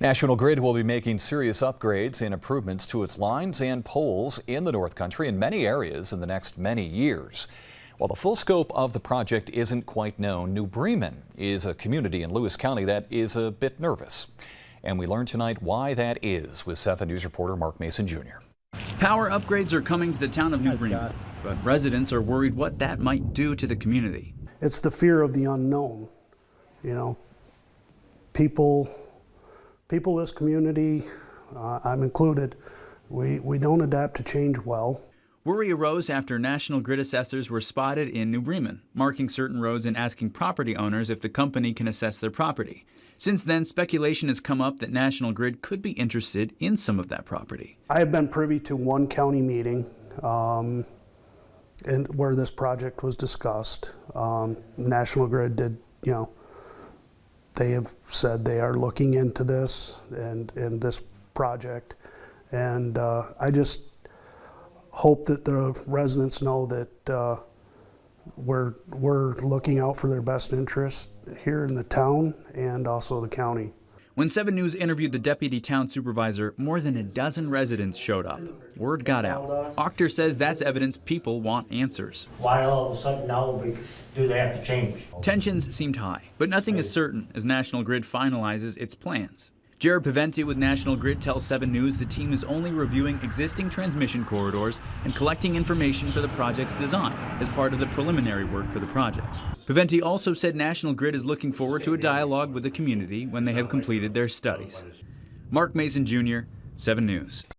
National Grid will be making serious upgrades and improvements to its lines and poles in the North Country in many areas in the next many years. While the full scope of the project isn't quite known, New Bremen is a community in Lewis County that is a bit nervous. And we learn tonight why that is with 7 News reporter Mark Mason Jr. Power upgrades are coming to the town of New Bremen, but residents are worried what that might do to the community. It's the fear of the unknown. You know, people in this community, I'm included, we don't adapt to change well. Worry arose after National Grid assessors were spotted in New Bremen, marking certain roads and asking property owners if the company can assess their property. Since then, speculation has come up that National Grid could be interested in some of that property. I have been privy to one county meeting and where this project was discussed. National Grid did, they have said they are looking into this and this project, and I just hope that the residents know that we're looking out for their best interests here in the town and also the county. When 7 News interviewed the deputy town supervisor, more than a dozen residents showed up. Word got out. Octor says that's evidence people want answers. Why all of a sudden now do they have to change? Tensions seemed high, but nothing is certain as National Grid finalizes its plans. Jared Paventi with National Grid tells 7 News the team is only reviewing existing transmission corridors and collecting information for the project's design as part of the preliminary work for the project. Paventi also said National Grid is looking forward to a dialogue with the community when they have completed their studies. Mark Mason Jr., 7 News.